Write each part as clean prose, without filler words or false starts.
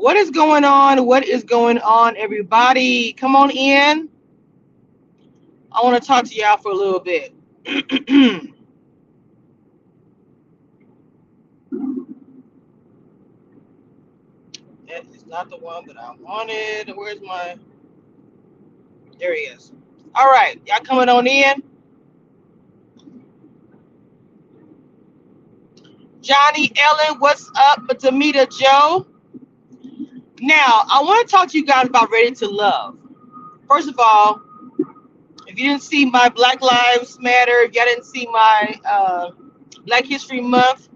What is going on? What is going on, everybody? Come on in. I want to talk to y'all for a little bit. That is not the one that I wanted. Where's my? There he is. All right, y'all coming on in. Johnny, Ellen, what's up? Tamita, Joe. Now, I want to talk to you guys about Ready to Love. First of all, if you didn't see my Black Lives Matter, if y'all didn't see my Black History Month,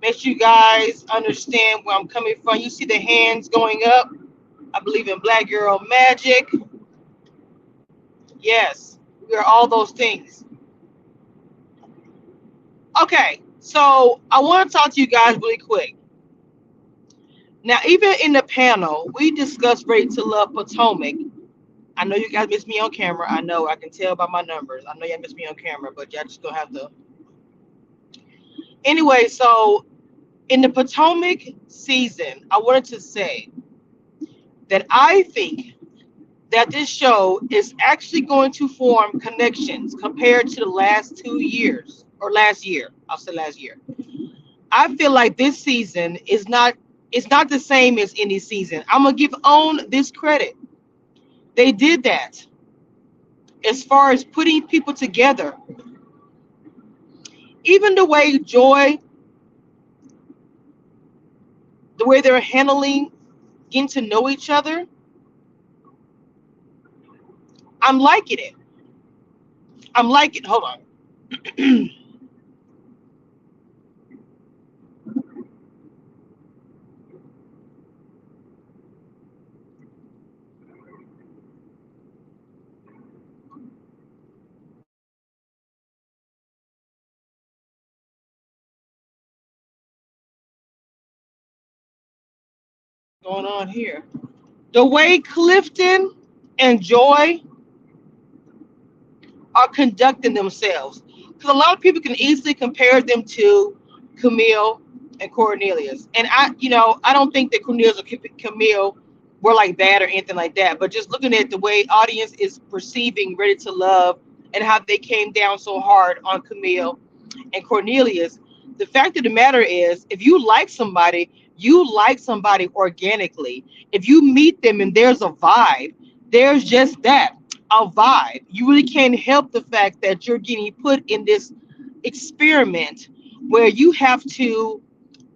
make sure you guys understand where I'm coming from. You see the hands going up. I believe in Black Girl Magic. Yes, we are all those things. Okay, so I want to talk to you guys really quick. Now, even in the panel, we discussed Ready to Love Potomac. I know you guys miss me on camera. I know. I can tell by my numbers. I know y'all miss me on camera, but y'all just gonna have to. Anyway, so in the Potomac season, I wanted to say that I think that this show is actually going to form connections compared to the last 2 years or last year. I'll say last year. I feel like this season is not it's not the same as any season. I'm gonna give OWN this credit. They did that as far as putting people together. Even the way Joy, the way they're handling getting to know each other, I'm liking it. I'm liking. Hold on. Going on here. The way Clifton and Joy are conducting themselves. Because a lot of people can easily compare them to Camille and Cornelius. And I don't think that Cornelius or Camille were like bad or anything like that. But just looking at the way audience is perceiving Ready to Love and how they came down so hard on Camille and Cornelius, the fact of the matter is, if you like somebody organically. If you meet them and there's a vibe, there's just that, a vibe. You really can't help the fact that you're getting put in this experiment where you have to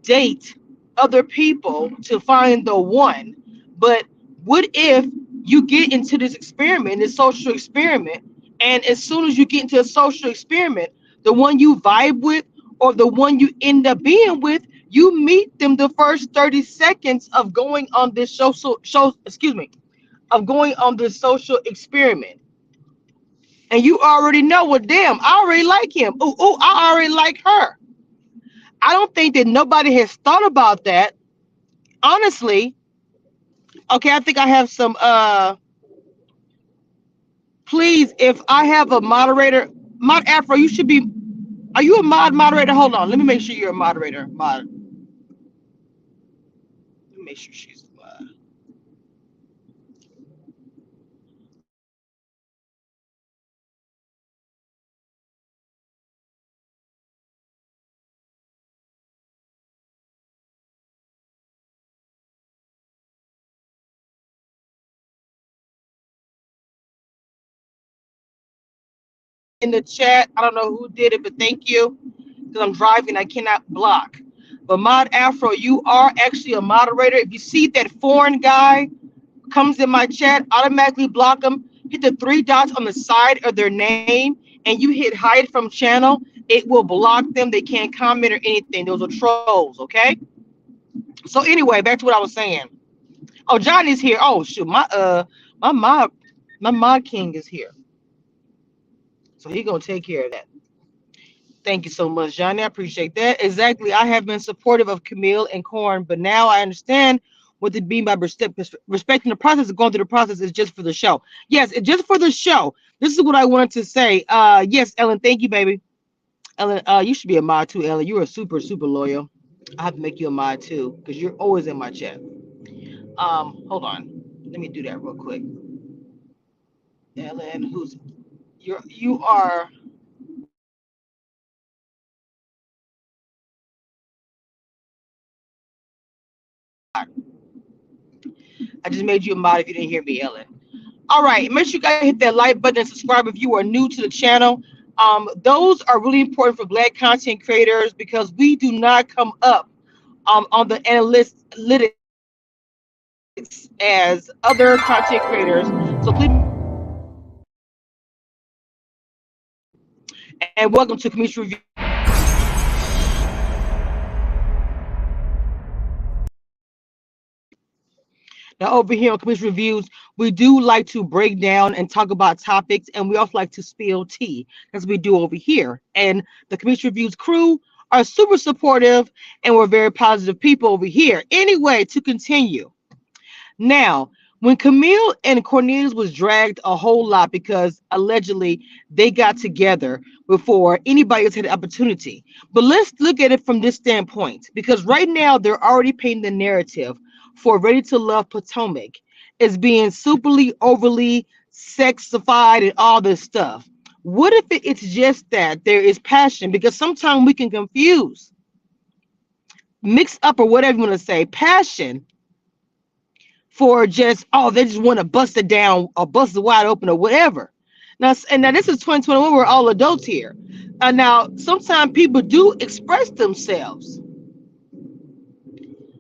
date other people to find the one. But what if you get into this experiment, this social experiment, and as soon as you get into a social experiment, the one you vibe with or the one you end up being with, you meet them the first 30 seconds of going on this of going on this social experiment. And you already know, well, damn, I already like him. Oh, I already like her. I don't think that nobody has thought about that. Honestly, okay, I think I have some please, if I have a moderator, Mod Afro, you should be, are you a moderator? Hold on, let me make sure you're a moderator. Let me make sure she's a mod. In the chat, I don't know who did it, but thank you. Because I'm driving, I cannot block. But Mod Afro, you are actually a moderator. If you see that foreign guy comes in my chat, automatically block them. Hit the three dots on the side of their name, and you hit hide from channel. It will block them. They can't comment or anything. Those are trolls, okay? So anyway, back to what I was saying. Oh, Johnny's here. Oh shoot, my mod my mod king is here, so he gonna take care of that. Thank you so much, Johnny. I appreciate that. Exactly. I have been supportive of Camille and Corn, but now I understand what they mean by respecting the process and going through the process is just for the show. Yes, it's just for the show. This is what I wanted to say. Yes, Ellen, thank you, baby. Ellen, you should be a mod too, Ellen. You are super, super loyal. I have to make you a mod too, because you're always in my chat. Hold on. Let me do that real quick. Ellen, who's you are I just made you a mod if you didn't hear me, Ellen. All right, make sure you guys hit that like button and subscribe if you are new to the channel. Those are really important for Black content creators because we do not come up on the analytics as other content creators. So please and welcome to Community Review. Now, over here on Commission Reviews, we do like to break down and talk about topics, and we also like to spill tea, as we do over here. And the Commission Reviews crew are super supportive, and we're very positive people over here. Anyway, to continue. Now, when Camille and Cornelius was dragged a whole lot because allegedly they got together before anybody else had the opportunity. But let's look at it from this standpoint because right now they're already painting the narrative for Ready to Love Potomac as being superly overly sexified and all this stuff. What if it's just that there is passion? Because sometimes we can confuse, mix up, or whatever you want to say, passion for just, oh, they just want to bust it down or bust it wide open or whatever. Now this is 2021. We're all adults here. Now, sometimes people do express themselves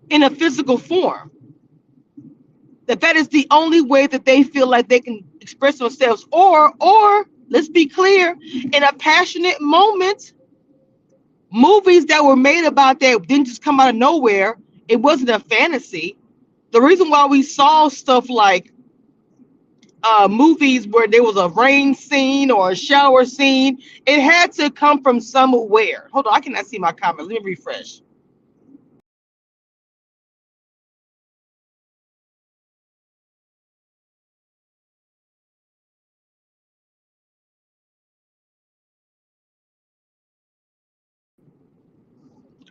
in a physical form. That is the only way that they feel like they can express themselves. Or let's be clear, in a passionate moment, movies that were made about that didn't just come out of nowhere. It wasn't a fantasy. The reason why we saw stuff like movies where there was a rain scene or a shower scene, it had to come from somewhere. Hold on, I cannot see my comments. Let me refresh.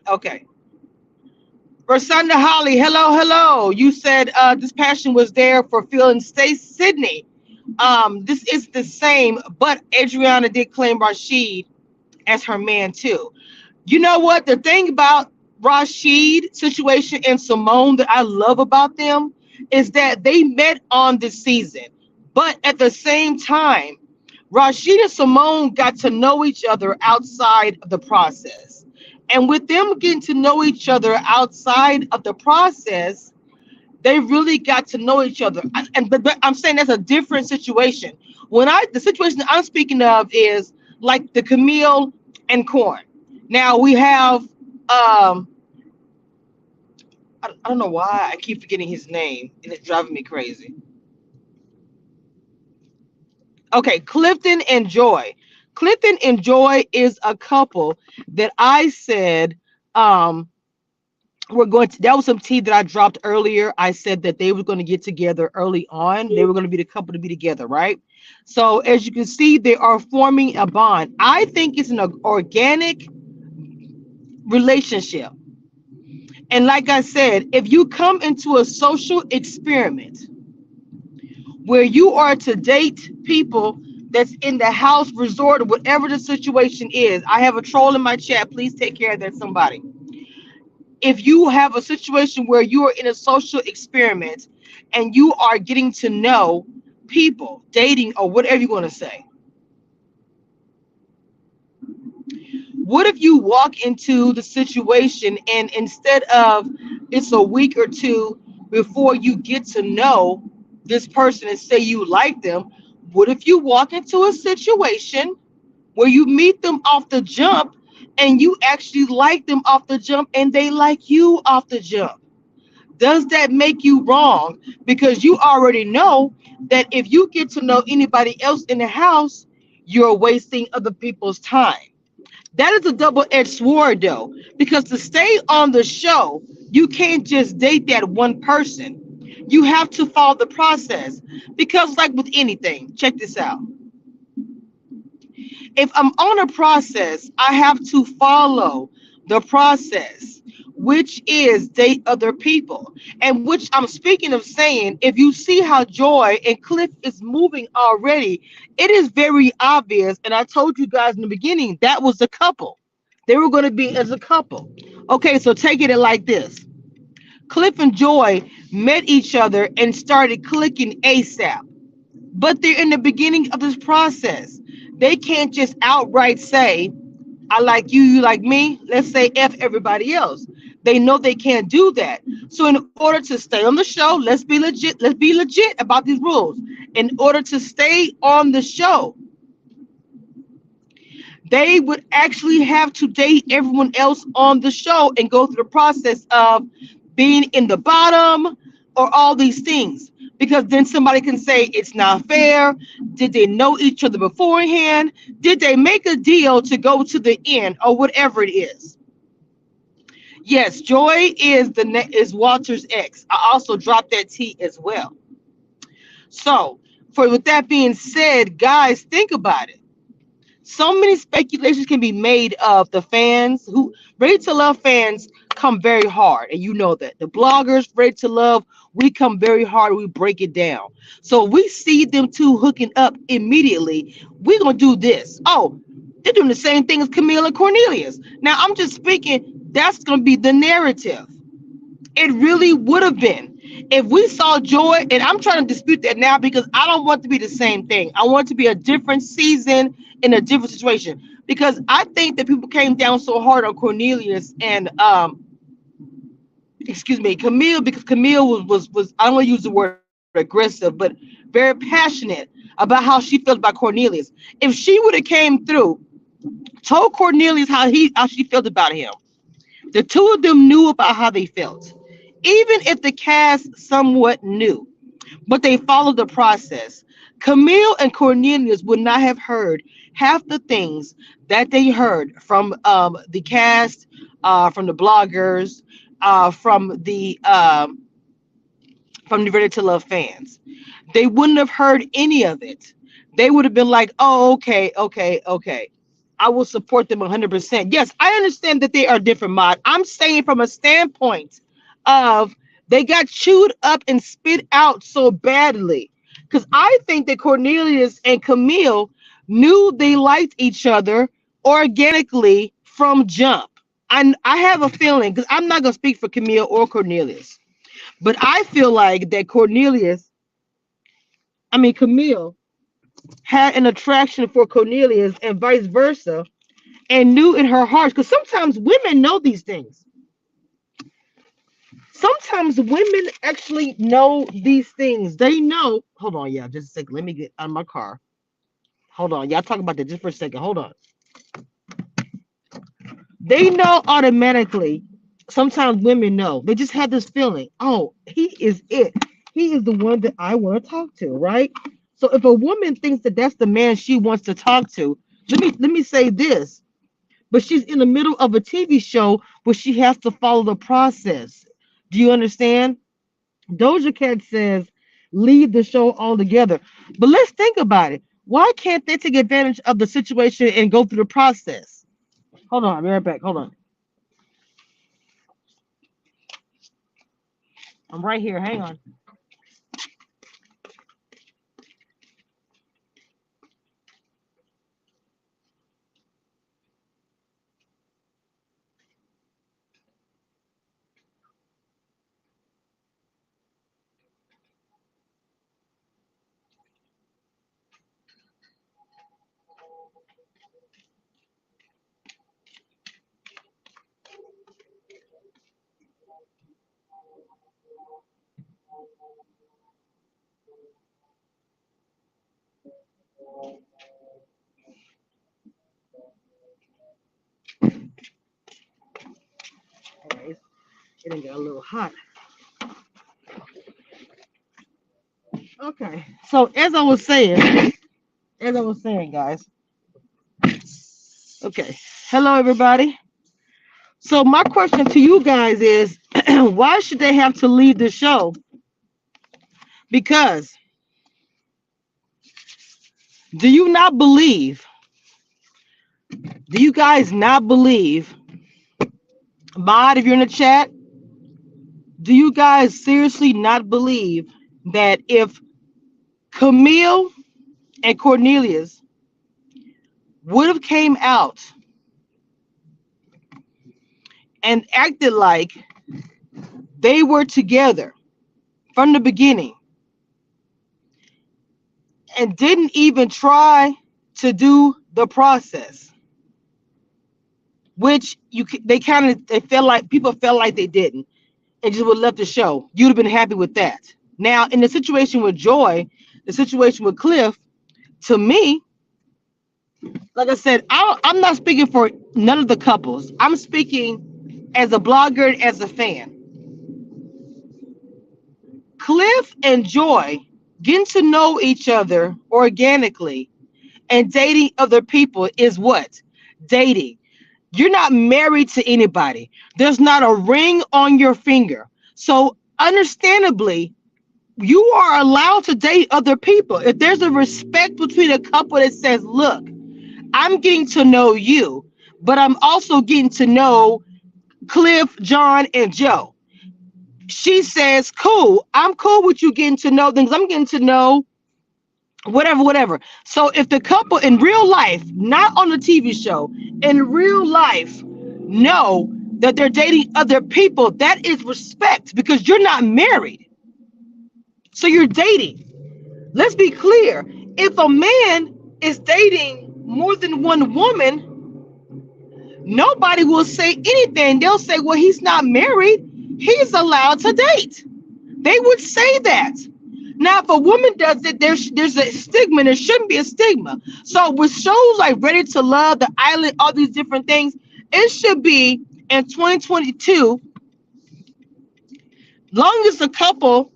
Okay. Rosanda Holly, hello, hello. You said this passion was there for Phil and Stacey Sydney. This is the same, but Adriana did claim Rashid as her man too. You know what? The thing about Rashid situation and Simone that I love about them is that they met on this season. But at the same time, Rashid and Simone got to know each other outside of the process. And with them getting to know each other outside of the process, they really got to know each other. But I'm saying that's a different situation. The situation that I'm speaking of is like the Camille and Corn. Now we have I don't know why I keep forgetting his name and it's driving me crazy. Okay, Clifton and Joy. Clifton and Joy is a couple that I said we're going to, that was some tea that I dropped earlier. I said that they were going to get together early on. They were going to be the couple to be together, right? So as you can see, they are forming a bond. I think it's an organic relationship. And like I said, if you come into a social experiment where you are to date people that's in the house resort or whatever the situation is, I have a troll in my chat. Please take care of that, somebody. If you have a situation where you are in a social experiment and you are getting to know people, dating, or whatever you want to say, what if you walk into the situation and instead of it's a week or two before you get to know this person and say you like them, what if you walk into a situation where you meet them off the jump and you actually like them off the jump and they like you off the jump? Does that make you wrong? Because you already know that if you get to know anybody else in the house, you're wasting other people's time. That is a double-edged sword, though, because to stay on the show, you can't just date that one person. You have to follow the process. Because, like with anything, check this out. If I'm on a process, I have to follow the process. which is date other people. And which I'm speaking of saying, if you see how Joy and Cliff is moving already, it is very obvious. And I told you guys in the beginning that was a couple. They were going to be as a couple. Okay, so take it like this. Cliff and Joy met each other and started clicking ASAP. But they're in the beginning of this process. They can't just outright say, I like you, you like me. Let's say F everybody else. They know they can't do that. So in order to stay on the show, let's be legit. Let's be legit about these rules. In order to stay on the show, they would actually have to date everyone else on the show and go through the process of being in the bottom or all these things. Because then somebody can say it's not fair. Did they know each other beforehand? Did they make a deal to go to the end or whatever it is? Yes, Joy is is Walter's ex. I also dropped that T as well. So, for with that being said, guys, think about it. So many speculations can be made of the fans who Ready to Love fans come very hard, and you know that the bloggers Ready to Love, we come very hard, we break it down. So we see them two hooking up immediately. We're gonna do this. Oh, they're doing the same thing as Camille and Cornelius. Now I'm just speaking. That's gonna be the narrative. It really would have been if we saw Joy, and I'm trying to dispute that now because I don't want it to be the same thing. I want it to be a different season in a different situation because I think that people came down so hard on Cornelius and excuse me, Camille, because Camille was I don't want to use the word aggressive, but very passionate about how she felt about Cornelius. If she would have came through, told Cornelius how she felt about him, the two of them knew about how they felt. Even if the cast somewhat knew, but they followed the process. Camille and Cornelius would not have heard half the things that they heard from the cast, from the bloggers, from the Ready to Love fans. They wouldn't have heard any of it. They would have been like, "Oh, okay, okay, okay. I will support them 100%." Yes, I understand that they are different mod. I'm saying from a standpoint of they got chewed up and spit out so badly. Because I think that Cornelius and Camille knew they liked each other organically from jump. I have a feeling, because I'm not going to speak for Camille or Cornelius, but I feel like that Camille had an attraction for Cornelius and vice versa and knew in her heart, because sometimes women know these things. Sometimes women actually know these things. They know. Hold on, yeah, just a second. Let me get out of my car. Hold on, y'all talk about that just for a second. Hold on. They know automatically. Sometimes women know. They just have this feeling. Oh, he is it. He is the one that I want to talk to, right? So if a woman thinks that that's the man she wants to talk to, let me say this. But she's in the middle of a TV show where she has to follow the process. Do you understand? Doja Cat says, leave the show altogether. But let's think about it. Why can't they take advantage of the situation and go through the process? Hold on, I'll be right back. Hold on. I'm right here. Hang on. Okay, it done got a little hot. Okay, so as I was saying, guys. Okay, hello everybody. So my question to you guys is, why should they have to leave the show? Because do you not believe? Do you guys not believe Mod, if you're in the chat, do you guys seriously not believe that if Camille and Cornelius would have came out and acted like they were together from the beginning and didn't even try to do the process, which they felt like people felt like they didn't, and just would have left the show, you'd have been happy with that. Now, in the situation with Joy, the situation with Cliff, to me, like I said, I'm not speaking for none of the couples. I'm speaking as a blogger and as a fan. Cliff and Joy getting to know each other organically and dating other people is what? Dating. You're not married to anybody. There's not a ring on your finger. So, understandably, you are allowed to date other people. If there's a respect between a couple that says, look, I'm getting to know you, but I'm also getting to know Cliff, John, and Joe. She says, cool, I'm cool with you getting to know them because I'm getting to know whatever. So if the couple in real life, not on the TV show, in real life, know that they're dating other people, that is respect because you're not married. So you're dating. Let's be clear. If a man is dating more than one woman, nobody will say anything. They'll say, well, he's not married. He's allowed to date. They would say that. Now, if a woman does it, there's a stigma. There shouldn't be a stigma. So with shows like Ready to Love, The Island, all these different things, it should be in 2022, long as the couple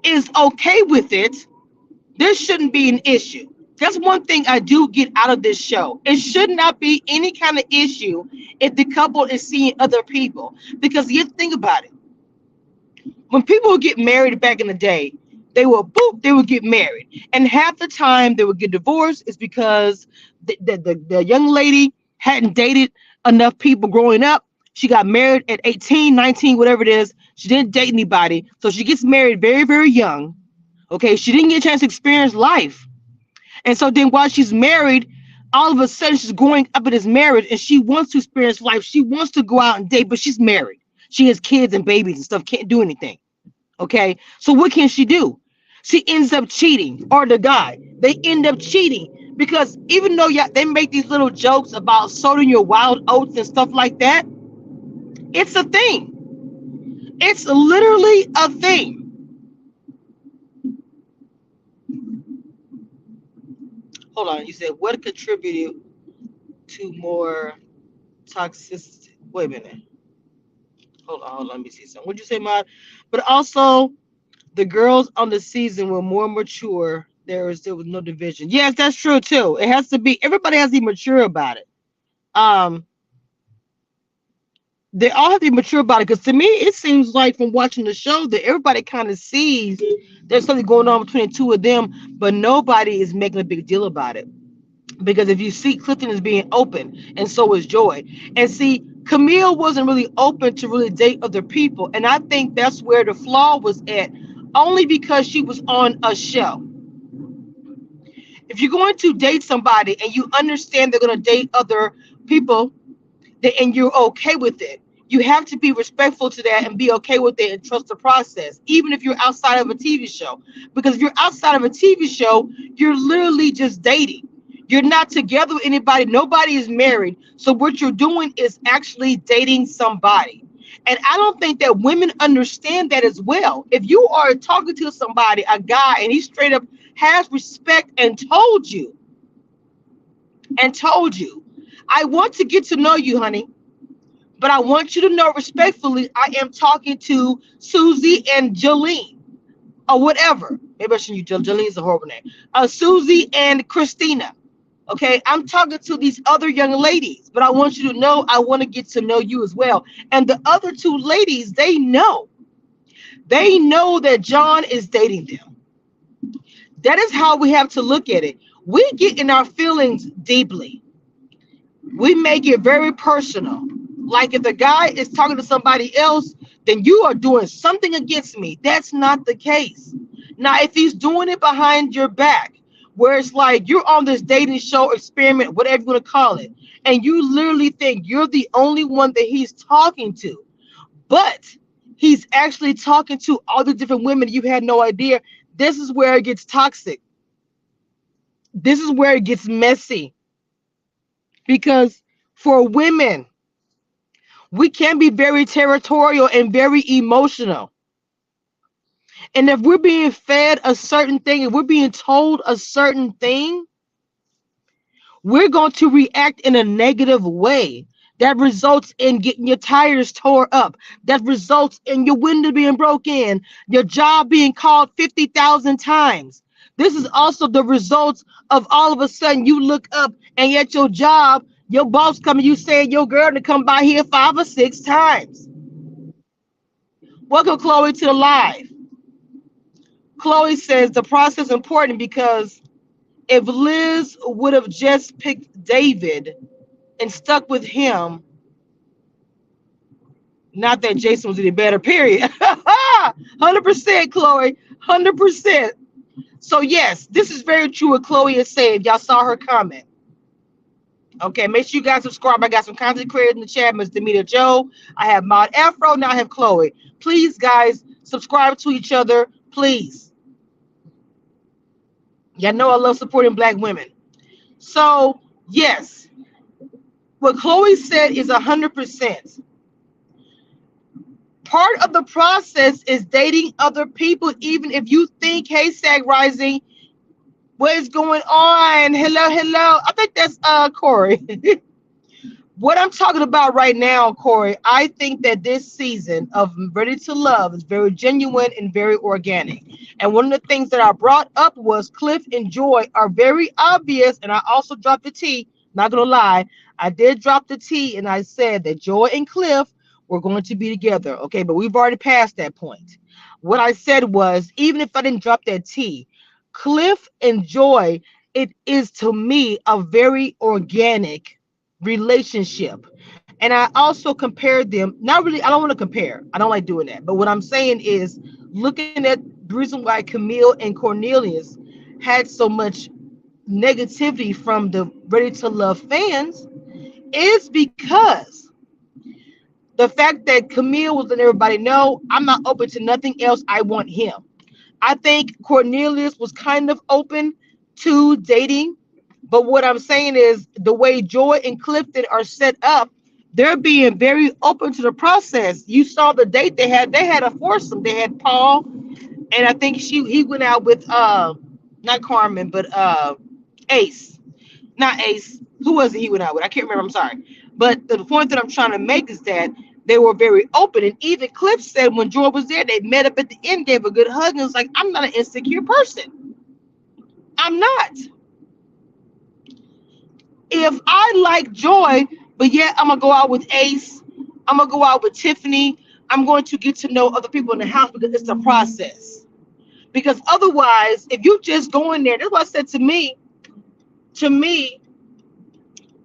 is okay with it, there shouldn't be an issue. That's one thing I do get out of this show. It should not be any kind of issue if the couple is seeing other people. Because you think about it. When people would get married back in the day, they would get married. And half the time they would get divorced is because the young lady hadn't dated enough people growing up. She got married at 18, 19, whatever it is. She didn't date anybody. So she gets married very, very young. Okay, she didn't get a chance to experience life. And so then while she's married, all of a sudden she's growing up in this marriage and she wants to experience life. She wants to go out and date, but she's married. She has kids and babies and stuff, can't do anything. Okay, so what can she do? She ends up cheating, or the guy. They end up cheating because even though they make these little jokes about sowing your wild oats and stuff like that, it's a thing. It's literally a thing. Hold on, you said what contributed to more toxicity? Wait a minute. Hold on. Let me see something. What'd you say, Maud? But also, the girls on the season were more mature. There was no division. Yes, that's true too. It has to be. Everybody has to be mature about it. Um, they all have to be mature about it. Because to me, it seems like from watching the show that everybody kind of sees there's something going on between the two of them, but nobody is making a big deal about it. Because if you see, Clifton is being open, and so is Joy. And see, Camille wasn't really open to really date other people, and I think that's where the flaw was at. Only because she was on a show. If you're going to date somebody and you understand they're going to date other people, and you're okay with it, you have to be respectful to that and be okay with it and trust the process, even if you're outside of a TV show. Because if you're outside of a TV show, you're literally just dating. You're not together with anybody. Nobody is married. So what you're doing is actually dating somebody. And I don't think that women understand that as well. If you are talking to somebody, a guy, and he straight up has respect and told you, I want to get to know you, honey, but I want you to know respectfully, I am talking to Susie and Jolene or whatever. Maybe I shouldn't use Jolene's a horrible name. Susie and Christina. Okay, I'm talking to these other young ladies, but I want you to know I want to get to know you as well. And the other two ladies, they know. They know that John is dating them. That is how we have to look at it. We get in our feelings deeply. We make it very personal. Like if the guy is talking to somebody else, then you are doing something against me. That's not the case. Now, if he's doing it behind your back, where it's like you're on this dating show experiment, whatever you want to call it, and you literally think you're the only one that he's talking to, but he's actually talking to all the different women you had no idea. This is where it gets toxic. This is where it gets messy because for women, we can be very territorial and very emotional. And if we're being fed a certain thing, if we're being told a certain thing, we're going to react in a negative way that results in getting your tires tore up, that results in your window being broken in, your job being called 50,000 times. This is also the results of all of a sudden you look up and at your job, your boss coming, you saying your girl to come by here 5 or 6 times. Welcome, Chloe, to the live. Chloe says the process is important because if Liz would have just picked David and stuck with him, not that Jason was any better, period. 100%, Chloe. 100%. So, yes, this is very true what Chloe is saying. Y'all saw her comment. Okay, make sure you guys subscribe. I got some content creators in the chat. Ms. Demeter Joe. I have Maud Afro. Now I have Chloe. Please, guys, subscribe to each other. Please. Y'all know I love supporting Black women. So, yes, what Chloe said is 100%. Part of the process is dating other people, even if you think, hey, Sag Rising, what is going on? Hello, hello. I think that's Corey. What I'm talking about right now, Corey, I think that this season of Ready to Love is very genuine and very organic. And one of the things that I brought up was Cliff and Joy are very obvious. And I also dropped the T. Not going to lie. I did drop the T and I said that Joy and Cliff were going to be together. Okay, but we've already passed that point. What I said was, even if I didn't drop that T, Cliff and Joy, it is to me a very organic relationship. And I also compared them, not really, I don't want to compare. I don't like doing that. But what I'm saying is looking at the reason why Camille and Cornelius had so much negativity from the Ready to Love fans is because the fact that Camille was letting everybody know, I'm not open to nothing else. I want him. I think Cornelius was kind of open to dating. But what I'm saying is the way Joy and Clifton are set up, they're being very open to the process. You saw the date they had. They had a foursome. They had Paul, and I think he went out with not Carmen, but Ace. Not Ace. Who was it he went out with? I can't remember. I'm sorry. But the point that I'm trying to make is that they were very open. And even Cliff said when Joy was there, they met up at the end, gave a good hug, and was like, I'm not an insecure person. I'm not. If I like Joy, but yet I'm gonna go out with Ace, I'm gonna go out with Tiffany, I'm going to get to know other people in the house because it's a process. Because otherwise, if you just go in there, that's what I said to me,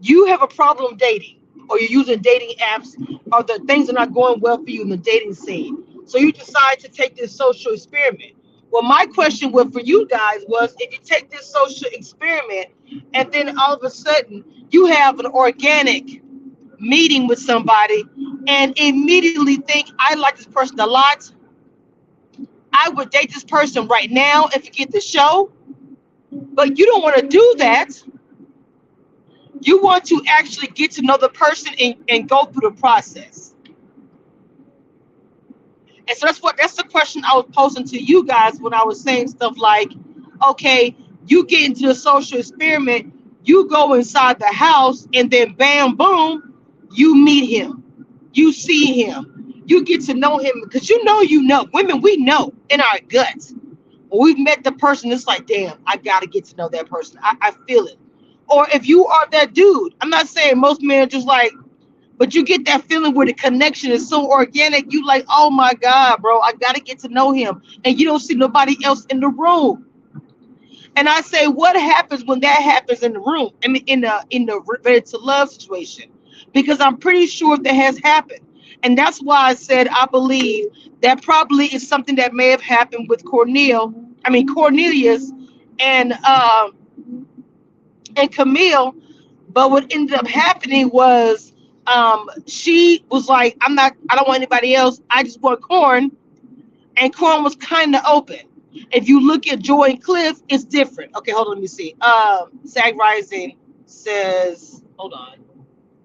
you have a problem dating, or you're using dating apps, or the things are not going well for you in the dating scene. So you decide to take this social experiment. Well, my question for you guys was, if you take this social experiment and then all of a sudden you have an organic meeting with somebody and immediately think, I like this person a lot, I would date this person right now and forget the show, but you don't want to do that. You want to actually get to know the person and go through the process. And so that's the question I was posing to you guys when I was saying stuff like, okay, you get into the social experiment, you go inside the house, and then bam, boom, you meet him, you see him, you get to know him, because you know, women, we know in our guts. When we've met the person, it's like, damn, I gotta get to know that person. I feel it. Or if you are that dude, I'm not saying most men are just like, but you get that feeling where the connection is so organic. You like, oh my God, bro, I gotta get to know him. And you don't see nobody else in the room. And I say, what happens when that happens in the room? I mean, in the Ready to Love situation? because I'm pretty sure that has happened. And that's why I said I believe that probably is something that may have happened with Cornelius and Camille. But what ended up happening was she was like, I don't want anybody else. I just want Corn. And Corn was kind of open. If you look at Joy and Cliff, it's different. Okay, hold on, let me see. Sag Rising says, hold on.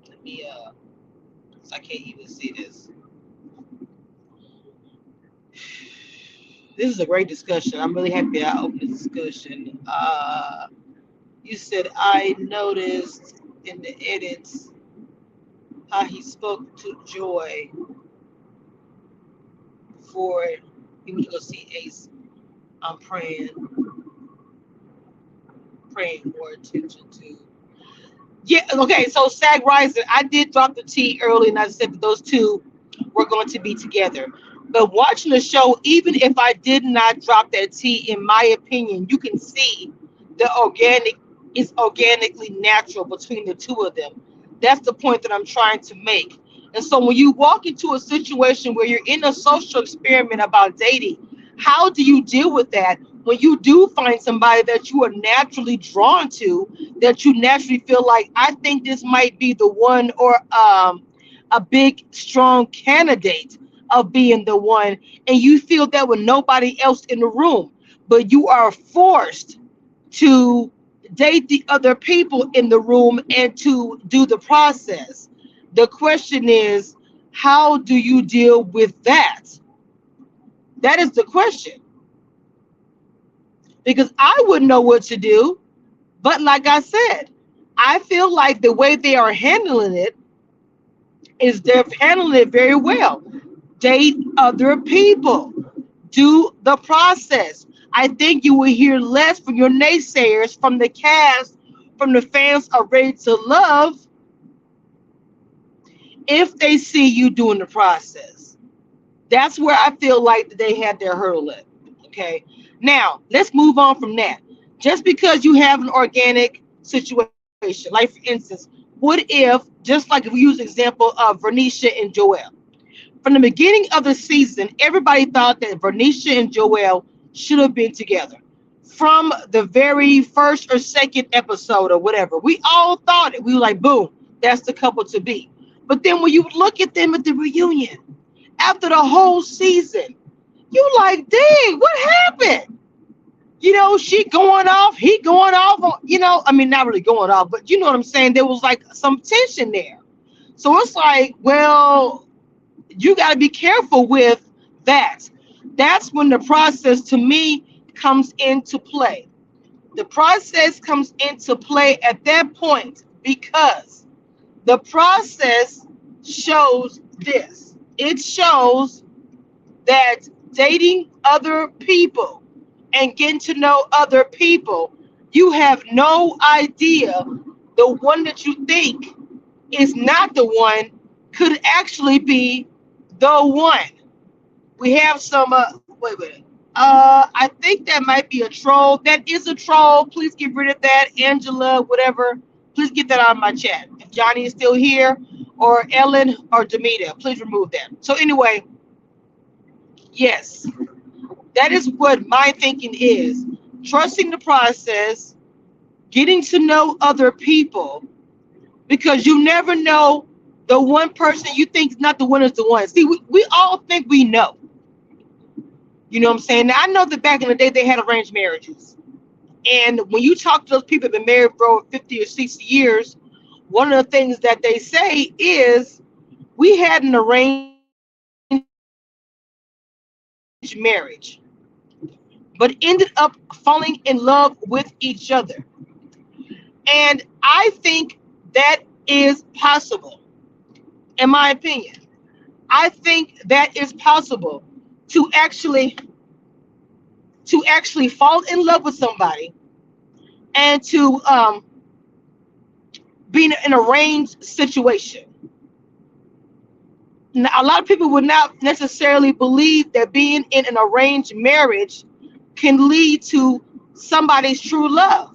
Let me, so I can't even see this. This is a great discussion. I'm really happy I opened the discussion. You said I noticed in the edits how he spoke to Joy for he went to go see Ace. I'm praying more attention to. Yeah, okay, so Sag Rising, I did drop the T early and I said that those two were going to be together. But watching the show, even if I did not drop that T, in my opinion, you can see the organic is organically natural between the two of them. That's the point that I'm trying to make. And so when you walk into a situation where you're in a social experiment about dating, how do you deal with that when you do find somebody that you are naturally drawn to, that you naturally feel like, I think this might be the one, or a big, strong candidate of being the one, and you feel that with nobody else in the room, but you are forced to date the other people in the room and to do the process. The question is, how do you deal with that? That is the question. Because I wouldn't know what to do. But like I said, I feel like the way they are handling it is they're handling it very well. Date other people. Do the process. I think you will hear less from your naysayers, from the cast, from the fans are ready to love, if they see you doing the process. That's where I feel like they had their hurdle at. Okay. Now, let's move on from that. Just because you have an organic situation, like for instance, what if, just like if we use the example of Vernisha and Joel, from the beginning of the season, everybody thought that Vernisha and Joel should have been together. From the very first or second episode or whatever, we all thought it. We were like, boom, that's the couple to be. But then when you look at them at the reunion, after the whole season, you like, dang, what happened? She going off, he going off, I mean, not really going off, but you know what I'm saying? There was like some tension there. So it's like, well, you got to be careful with that. That's when the process, to me, comes into play. The process comes into play at that point, because the process shows this. It shows that dating other people and getting to know other people, you have no idea the one that you think is not the one could actually be the one. We have some, wait. I think that might be a troll. That is a troll. Please get rid of that. Angela, whatever. Please get that out of my chat. If Johnny is still here, or Ellen or Demita, please remove that. So anyway, yes, that is what my thinking is. Trusting the process, getting to know other people, because you never know the one person you think is not the one is the one. See, we all think we know. You know what I'm saying? Now, I know that back in the day they had arranged marriages. And when you talk to those people that have been married for over 50 or 60 years, one of the things that they say is, we had an arranged marriage, but ended up falling in love with each other. And I think that is possible, in my opinion. I think that is possible to actually fall in love with somebody, and to be in an arranged situation. Now, a lot of people would not necessarily believe that being in an arranged marriage can lead to somebody's true love.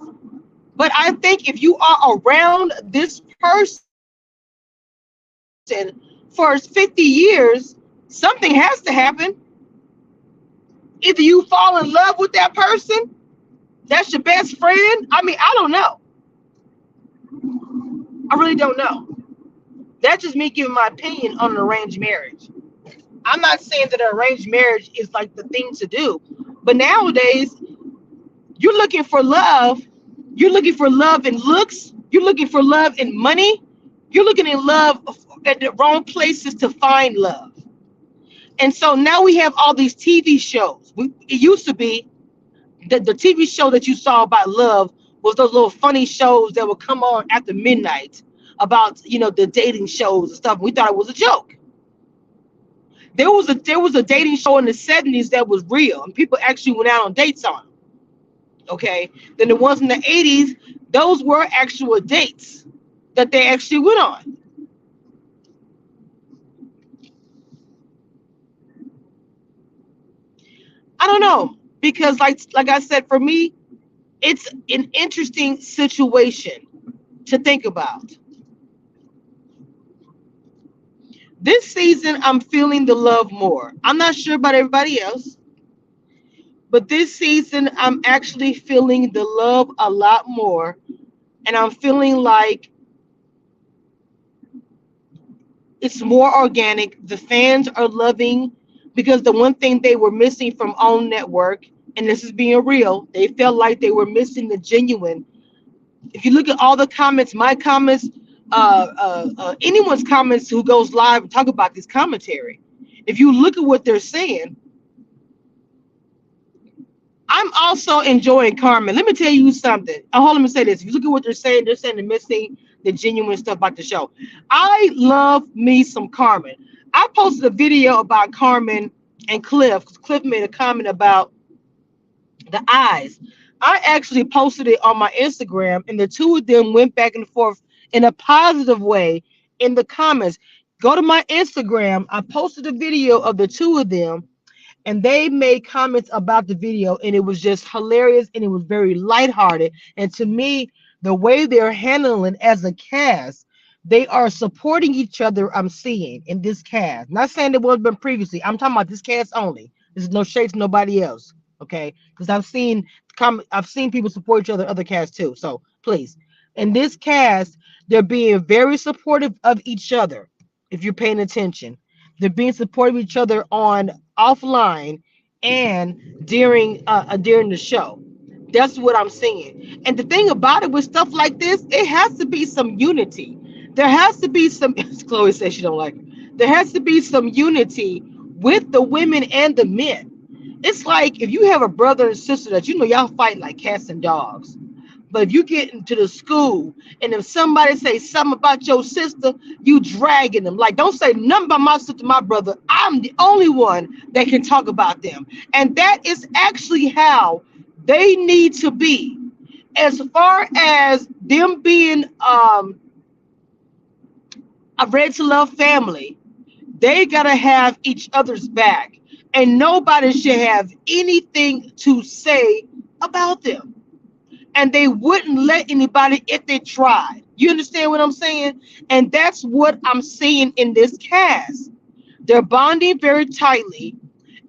But I think if you are around this person person for 50 years, something has to happen. Either you fall in love with that person, that's your best friend. I mean, I don't know. I really don't know. That's just me giving my opinion on an arranged marriage. I'm not saying that an arranged marriage is like the thing to do, but nowadays you're looking for love. You're looking for love in looks. You're looking for love in money. You're looking in love at the wrong places to find love. And so now we have all these TV shows. It used to be that the TV show that you saw about love was those little funny shows that would come on after midnight about, the dating shows and stuff. We thought it was a joke. There was a dating show in the 70s that was real, and people actually went out on dates on them. Okay, then the ones in the 80s, those were actual dates that they actually went on. I don't know, because like I said, for me, it's an interesting situation to think about. This season, I'm feeling the love more. I'm not sure about everybody else, but this season, I'm actually feeling the love a lot more. And I'm feeling like it's more organic. The fans are loving, because the one thing they were missing from OWN Network, and this is being real, they felt like they were missing the genuine. If you look at all the comments, my comments, anyone's comments who goes live and talk about this commentary, if you look at what they're saying, I'm also enjoying Carmen. Let me tell you something. Hold on, let me say this. If you look at what they're saying they're missing the genuine stuff about the show. I love me some Carmen. I posted a video about Carmen and Cliff, because Cliff made a comment about the eyes. I actually posted it on my Instagram, and the two of them went back and forth in a positive way in the comments. Go to my Instagram. I posted a video of the two of them, and they made comments about the video, and it was just hilarious, and it was very lighthearted. And to me, the way they're handling as a cast, they are supporting each other. I'm seeing in this cast, not saying it wasn't been previously. I'm talking about this cast only. There's no shade to nobody else, okay? Because I've seen people support each other, other casts too. So please, in this cast, they're being very supportive of each other. If you're paying attention, they're being supportive of each other on offline and during the show. That's what I'm seeing. And the thing about it with stuff like this, it has to be some unity. There has to be some. Chloe says she don't like it. There has to be some unity with the women and the men. It's like if you have a brother and sister that y'all fight like cats and dogs. But if you get into the school and if somebody say something about your sister, you dragging them. Like, don't say nothing about my sister, my brother. I'm the only one that can talk about them. And that is actually how they need to be. As far as them being a Red to Love family, they gotta have each other's back. And nobody should have anything to say about them, and they wouldn't let anybody if they tried. You understand what I'm saying? And that's what I'm seeing in this cast. They're bonding very tightly,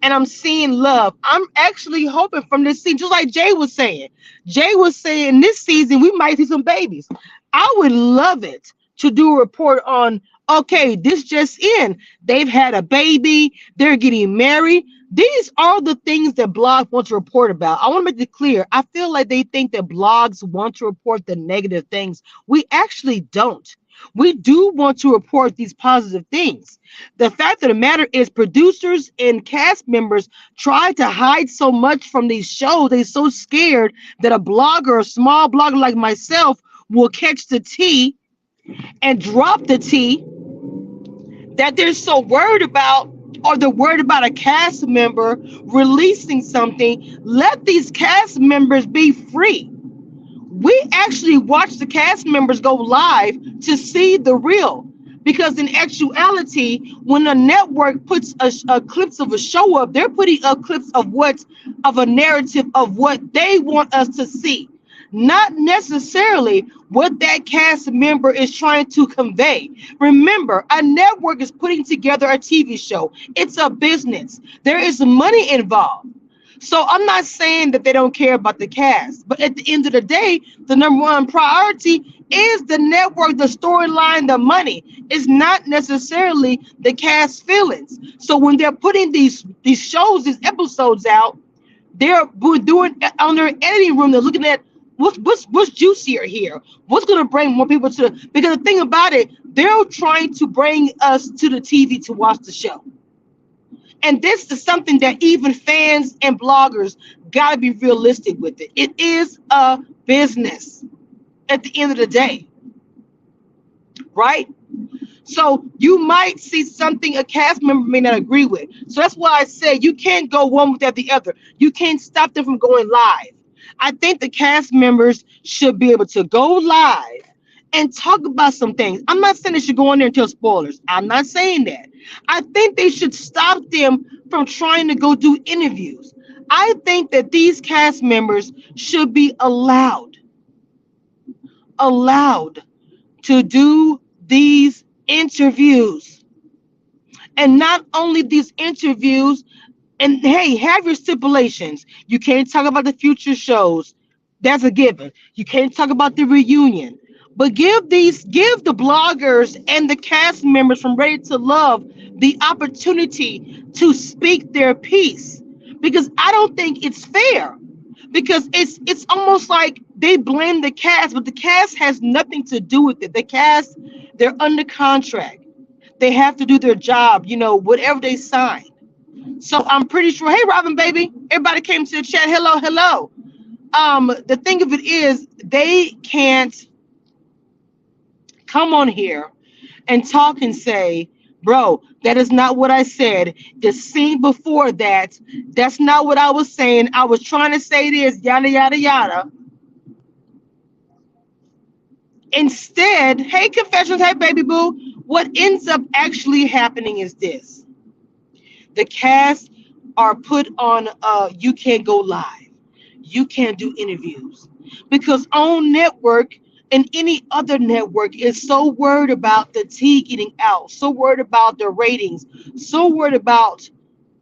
and I'm seeing love. I'm actually hoping from this scene, just like Jay was saying. Jay was saying this season we might see some babies. I would love it to do a report on, okay, this just in. They've had a baby, they're getting married. These are the things that blogs want to report about. I want to make it clear. I feel like they think that blogs want to report the negative things. We actually don't. We do want to report these positive things. The fact of the matter is, producers and cast members try to hide so much from these shows. They're so scared that a blogger, a small blogger like myself, will catch the tea and drop the tea, that they're so worried about, or they're worried about a cast member releasing something. Let these cast members be free. We actually watch the cast members go live to see the real, because in actuality, when a network puts a clips of a show up, they're putting up clips of a narrative of what they want us to see, not necessarily what that cast member is trying to convey. Remember, a network is putting together a TV show. It's a business. There is money involved. So I'm not saying that they don't care about the cast, but at the end of the day, the number one priority is the network, the storyline, the money. It's not necessarily the cast feelings. So when they're putting these shows, these episodes out, they're doing on their editing room. They're looking at what's juicier here. What's going to bring more people to the, because the thing about it, they're trying to bring us to the TV to watch the show. And this is something that even fans and bloggers got to be realistic with it. It is a business at the end of the day, right? So you might see something a cast member may not agree with. So that's why I say you can't go one without the other. You can't stop them from going live. I think the cast members should be able to go live and talk about some things. I'm not saying they should go in there and tell spoilers. I'm not saying that. I think they should stop them from trying to go do interviews. I think that these cast members should be allowed to do these interviews. And not only these interviews, and hey, have your stipulations. You can't talk about the future shows. That's a given. You can't talk about the reunion. But give the bloggers and the cast members from Ready to Love the opportunity to speak their piece. Because I don't think it's fair. Because it's almost like they blame the cast, but the cast has nothing to do with it. The cast, they're under contract. They have to do their job, whatever they sign. So I'm pretty sure. Hey, Robin, baby, everybody came to the chat. Hello, hello. The thing of it is, they can't come on here and talk and say, bro, that is not what I said. The scene before that, that's not what I was saying. I was trying to say this, yada, yada, yada. Instead, hey, confessions, hey, baby boo, what ends up actually happening is this. The cast are put on, you can't go live. You can't do interviews. Because on network and any other network is so worried about the tea getting out, so worried about the ratings, so worried about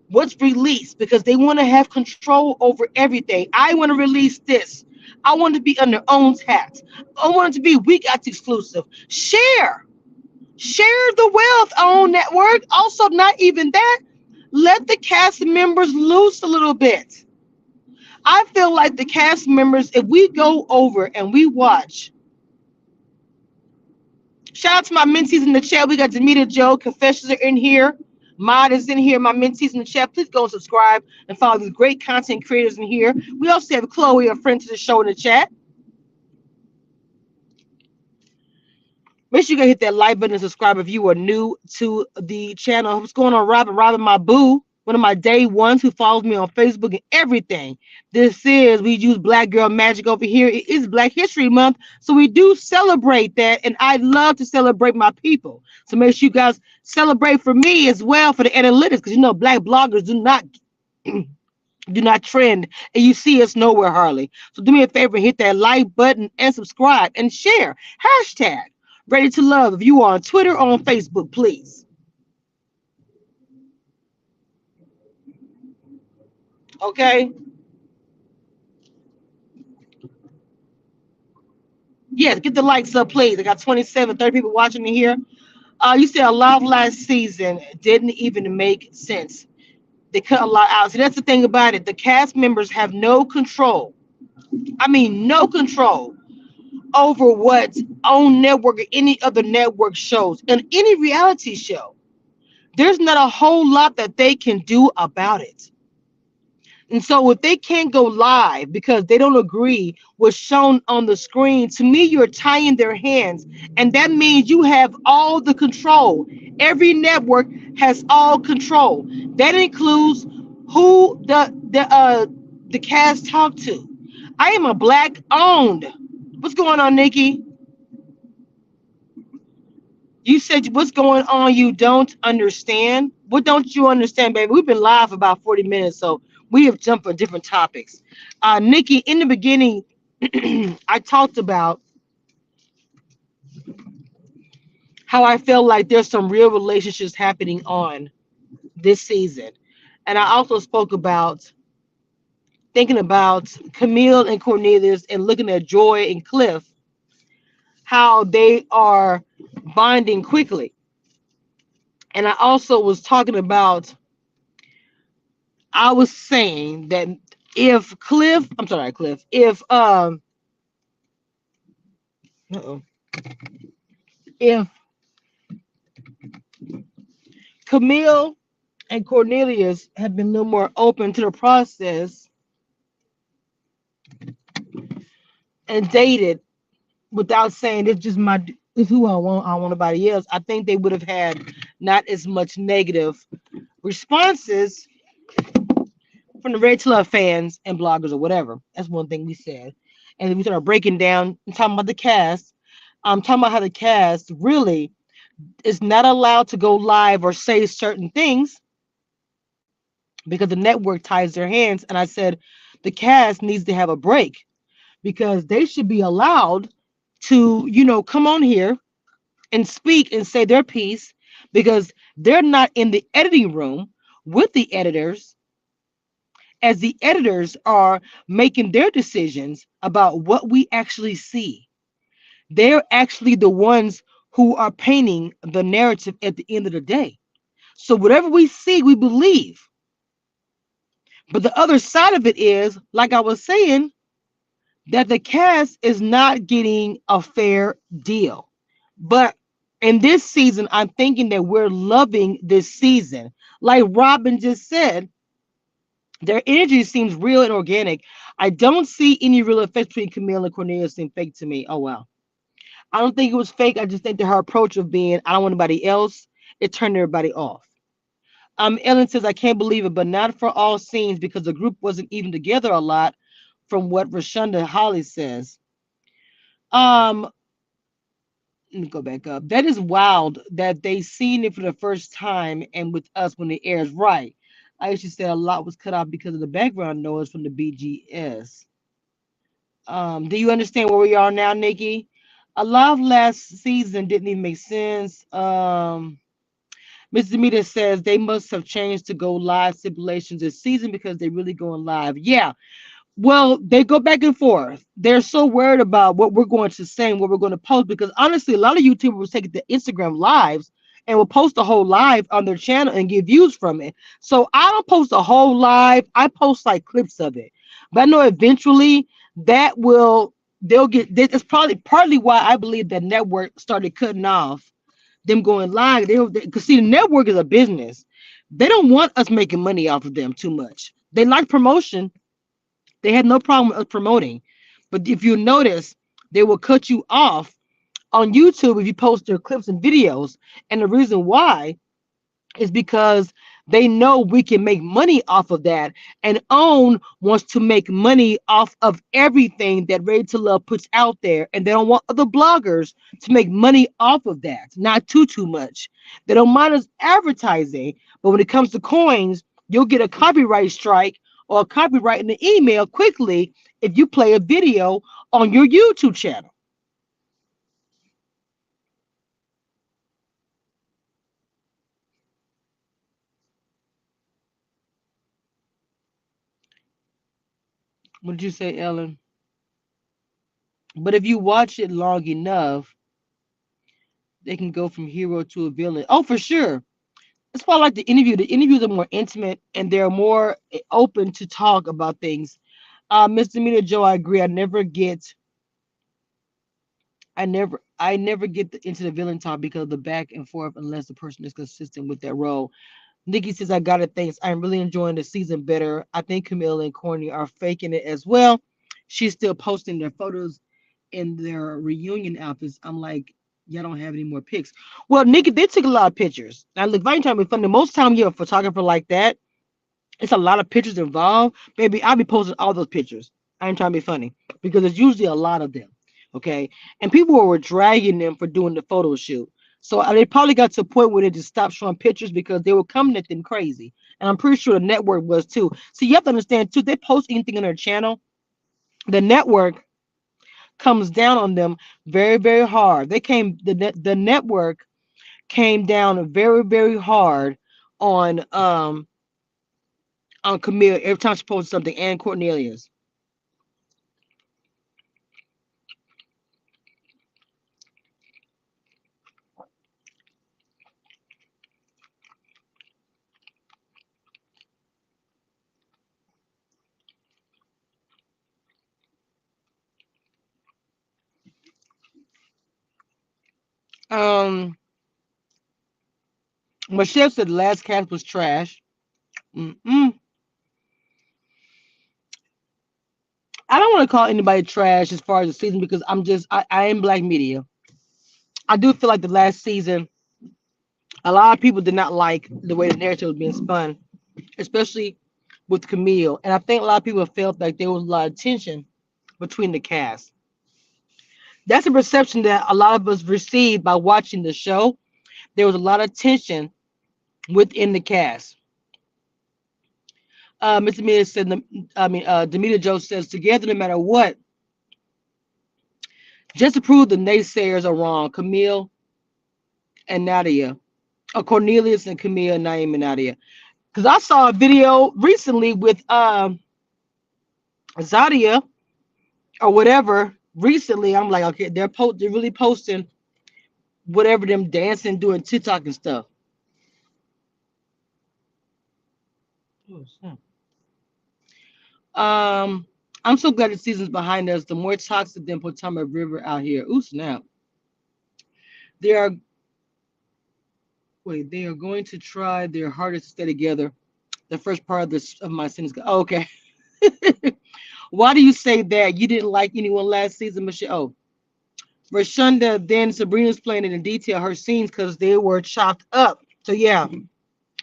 what's released because they want to have control over everything. I want to release this. I want to be under own's hat. I want it to be we got exclusive. Share the wealth on network. Also, not even that. Let the cast members loose a little bit. I feel like the cast members, if we go over and we watch, shout out to my mentees in the chat. We got Demeter Joe, Confessions are in here. Mod is in here. My mentees in the chat. Please go and subscribe and follow these great content creators in here. We also have Chloe, a friend to the show, in the chat. Make sure you guys hit that like button and subscribe if you are new to the channel. What's going on, Robin? Robin, my boo, one of my day ones who follows me on Facebook and everything. We use Black Girl Magic over here. It is Black History Month, so we do celebrate that, and I love to celebrate my people. So make sure you guys celebrate for me as well for the analytics, because Black bloggers do not trend, and you see us nowhere hardly. So do me a favor, hit that like button and subscribe and share. Hashtag Ready to Love if you are on Twitter or on Facebook, please. Okay. Yes, get the likes up, please. I got 27, 30 people watching me here. You said a lot of last season didn't even make sense. They cut a lot out. So that's the thing about it. The cast members have no control. I mean, no control over what on network or any other network shows. And any reality show, there's not a whole lot that they can do about it. And so if they can't go live because they don't agree what's shown on the screen, to me, you're tying their hands. And that means you have all the control. Every network has all control. That includes who the cast talk to. I am a Black owned. What's going on, Nikki? You said what's going on you don't understand? What don't you understand, baby? We've been live for about 40 minutes, so we have jumped on different topics. Nikki, in the beginning, I talked about how I feel like there's some real relationships happening on this season. And I also spoke about thinking about Camille and Cornelius and looking at Joy and Cliff, how they are bonding quickly. And I also was talking about, I was saying that if Cliff, I'm sorry, Cliff, if uh-oh, if Camille and Cornelius had been a little more open to the process and dated without saying it's just my, it's who I don't want nobody else, I think they would have had not as much negative responses from the Red Love fans and bloggers or whatever. That's one thing we said. And then we started breaking down and talking about the cast. I'm talking about how the cast really is not allowed to go live or say certain things because the network ties their hands. And I said the cast needs to have a break because they should be allowed to, come on here and speak and say their piece because they're not in the editing room with the editors as the editors are making their decisions about what we actually see. They're actually the ones who are painting the narrative at the end of the day. So whatever we see, we believe. But the other side of it is, like I was saying, that the cast is not getting a fair deal. But in this season, I'm thinking that we're loving this season. Like Robin just said, their energy seems real and organic. I don't see any real effects between Camille and Cornelius seem fake to me. Oh wow. I don't think it was fake. I just think that her approach of being I don't want anybody else, it turned everybody off. Ellen says I can't believe it, but not for all scenes because the group wasn't even together a lot, from what Rashonda Holly says. Um, Let me go back up. That is wild that they seen it for the first time and with us when it airs right. I actually said a lot was cut off because of the background noise from the BGS. Do you understand where we are now, Nikki? A lot of last season didn't even make sense. Mr. Demeter says they must have changed to go live stipulations this season because they're really going live. Yeah, well, they go back and forth. They're so worried about what we're going to say and what we're going to post because honestly, a lot of YouTubers will take it to Instagram lives and will post a whole live on their channel and get views from it. So I don't post a whole live. I post like clips of it. But I know eventually that will they'll get that's probably partly why I believe that network started cutting off them going live. They because see the network is a business. They don't want us making money off of them too much. They like promotion, they had no problem with us promoting. But if you notice, they will cut you off on YouTube if you post their clips and videos. And the reason why is because they know we can make money off of that. And OWN wants to make money off of everything that Ready to Love puts out there. And they don't want other bloggers to make money off of that. Not too much. They don't mind us advertising. But when it comes to coins, you'll get a copyright strike or a copyright in the email quickly if you play a video on your YouTube channel. What did you say, Ellen? But if you watch it long enough, they can go from hero to a villain. Oh, for sure. That's why I like the interview. The interviews are more intimate and they're more open to talk about things. Mr. Mina Joe, I agree. I never get into the villain talk because of the back and forth unless the person is consistent with their role. Nikki says, I got it. Thanks. I'm really enjoying the season better. I think Camille and Courtney are faking it as well. She's still posting their photos in their reunion outfits. I'm like, y'all don't have any more pics. Well, Nikki, they took a lot of pictures. Now, look, if I ain't trying to be funny, most time you're a photographer like that, it's a lot of pictures involved. Baby, I'll be posting all those pictures. I ain't trying to be funny because there's usually a lot of them. Okay. And people were dragging them for doing the photo shoot. So they probably got to a point where they just stopped showing pictures because they were coming at them crazy. And I'm pretty sure the network was too. So you have to understand too, they post anything on their channel, the network. comes down on them very, very hard. The network came down very, very hard on um on Camille every time she posted something and Cornelius. Um, Michelle said the last cast was trash. Mm-mm. I don't want to call anybody trash as far as the season because I am black media. I do feel like the last season, a lot of people did not like the way the narrative was being spun, especially with Camille. And I think a lot of people felt like there was a lot of tension between the cast. That's a perception that a lot of us received by watching the show. There was a lot of tension within the cast. Mr. Mia said, Demeter Joe says, together no matter what, just to prove the naysayers are wrong. Camille and Nadia, Cornelius and Camille, Naeem and Nadia. Because I saw a video recently with Zadia or whatever. Recently, I'm like, okay, they're really posting whatever them dancing, doing TikTok and stuff. Oh, snap. Um, I'm so glad the season's behind us. The more toxic than Potomac River out here. Ooh, snap. They are they are going to try their hardest to stay together. The first part of this of my sentence. Oh, okay. Why do you say that? You didn't like anyone last season, Michelle? Oh, Rashonda, then Sabrina's playing it in detail her scenes because they were chopped up. So yeah,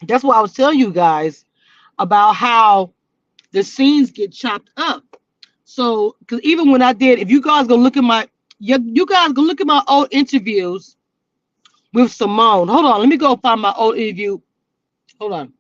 that's what I was telling you guys about how the scenes get chopped up. So because even when I did, if you guys go look at you guys go look at my old interviews with Simone. Hold on, let me go find my old interview. Hold on.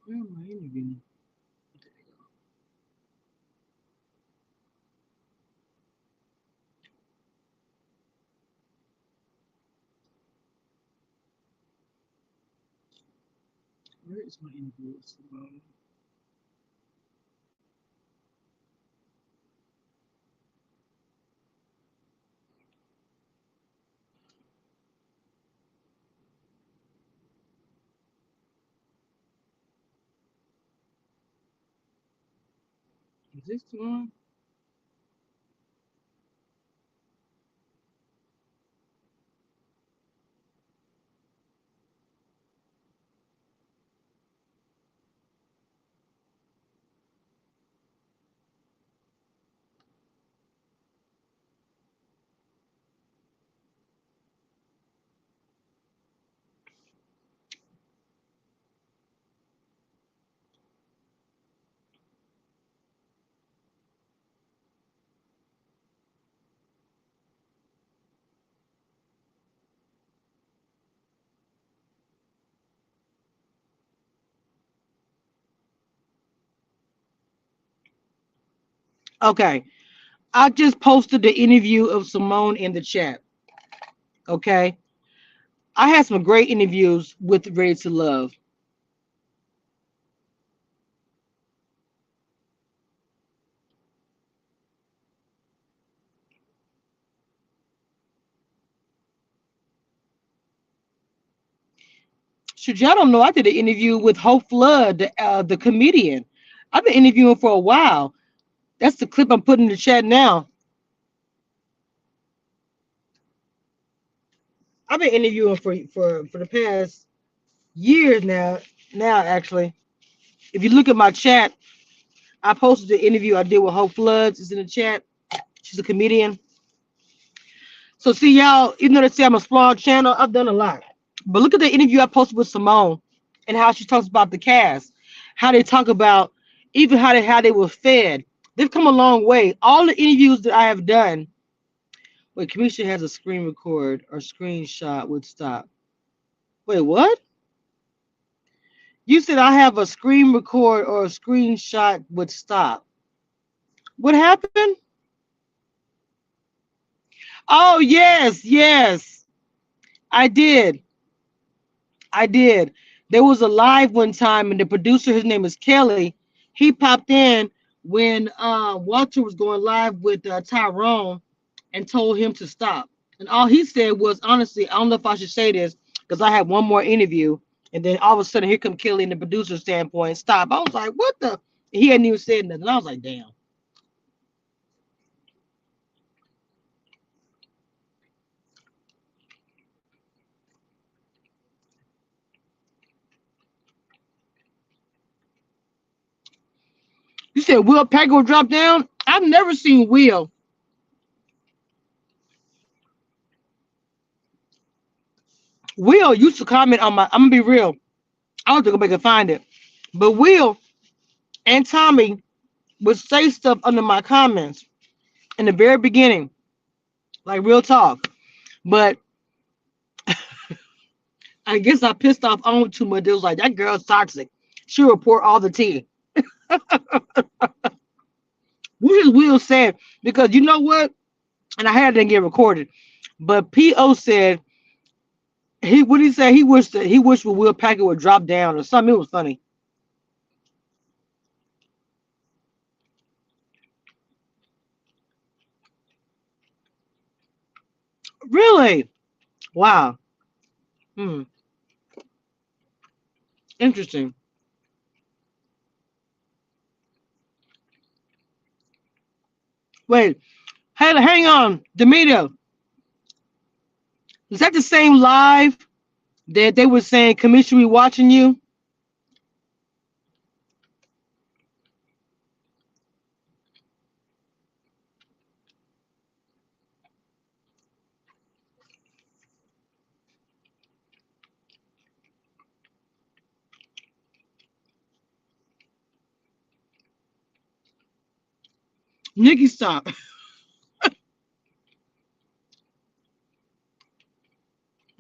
Where am I interviewing? Where is my interview with Simone? Is this the one? Okay. I just posted the interview of Simone in the chat. Okay. I had some great interviews with Ready to Love. Should y'all don't know, I did an interview with Hope Flood, the comedian. I've been interviewing for a while. That's the clip I'm putting in the chat now. I've been interviewing for the past years now. Now actually, if you look at my chat, I posted the interview I did with Hope Floods. It's in the chat. She's a comedian. So see y'all, even though they say I'm a small channel, I've done a lot. But look at the interview I posted with Simone and how she talks about the cast, how they talk about even how they were fed. They've come a long way. All the interviews that I have done, wait, Kamisha has a screen record or screenshot would stop. Wait, what? You said I have a screen record or a screenshot would stop. What happened? Oh, yes, yes. I did. I did. There was a live one time, and the producer, his name is Kelly. He popped in when Walter was going live with Tyrone and told him to stop. And all he said was, honestly, I don't know if I should say this because I had one more interview. And then all of a sudden, here come Kelly in the producer standpoint. Stop. I was like, what the? He hadn't even said nothing. I was like, damn. You said Will Packer will drop down? I've never seen Will. Will used to comment on my. I'm gonna be real. I have to go back and find it. But Will and Tommy would say stuff under my comments in the very beginning, like real talk. But I guess I pissed off on too much. It was like that girl's toxic. She report all the tea. Which is Will said because you know what? And I had it get recorded. But P.O. said he what he said he wished Will Packer would drop down or something. It was funny. Really? Wow. Hmm. Interesting. Wait. Hey, hang on, Demeter. Is that the same live that they were saying commission we watching you? Nikki, stop.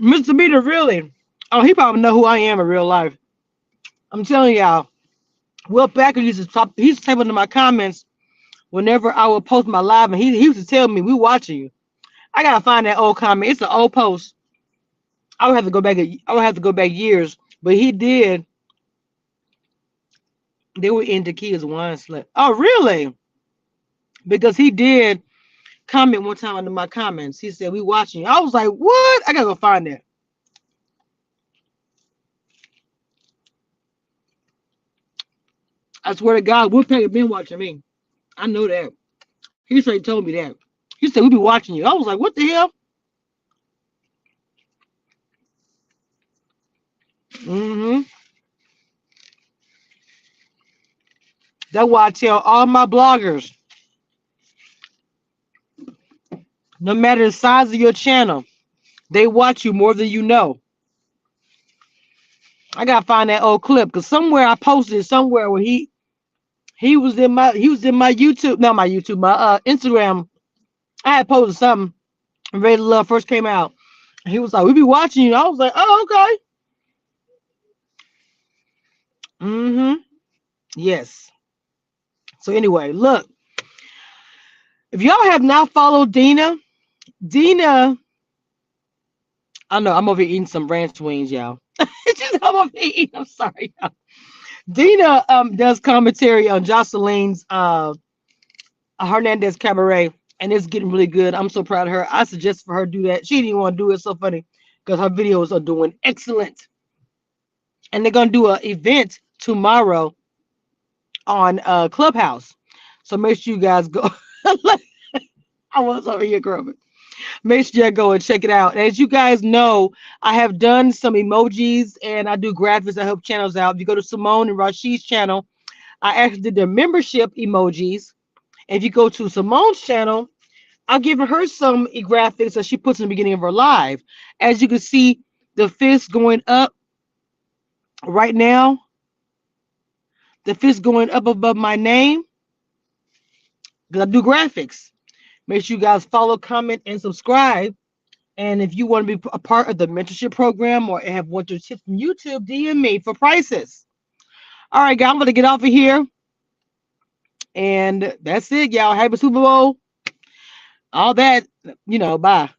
Mr. Meter, really? Oh, he probably know who I am in real life. I'm telling y'all. Will Packer used to top. He used to type into my comments whenever I would post my live, and he used to tell me, "We watching you." I gotta find that old comment. It's an old post. I would have to go back. I would have to go back years, but he did. They were into kids wine slut. Oh, really? Because he did comment one time under my comments. He said, "We watching you." I was like, "What?" I gotta go find that. I swear to God, Will Packer been watching me. I know that. He straight told me that. He said, "We be watching you." I was like, "What the hell?" Mm-hmm. That's why I tell all my bloggers, no matter the size of your channel, they watch you more than you know. I gotta find that old clip because somewhere I posted it somewhere where he was in my YouTube, not my YouTube, my Instagram. I had posted something. And Ready to Love first came out. And he was like, "We be watching you." I was like, "Oh, okay." Mm-hmm. Yes. So anyway, look, if y'all have not followed Dina, I know I'm over here eating some ranch wings, y'all. It's just I'm over here eating. I'm sorry, y'all. Dina does commentary on Jocelyn's Hernandez Cabaret, and it's getting really good. I'm so proud of her. I suggest for her to do that. She didn't want to do it. It's so funny because her videos are doing excellent, and they're gonna do an event tomorrow on Clubhouse. So make sure you guys go. I was over here, girl. Make sure you go and check it out. As you guys know, I have done some emojis and I do graphics. I help channels out. If you go to Simone and Rashid's channel, I actually did their membership emojis. If you go to Simone's channel, I'll give her some graphics that she puts in the beginning of her live. As you can see, the fist going up right now. The fist going up above my name because I do graphics. Make sure you guys follow, comment, and subscribe. And if you want to be a part of the mentorship program or have want your tips from YouTube, DM me for prices. All right, guys, I'm going to get off of here. And that's it, y'all. Happy Super Bowl. All that, bye.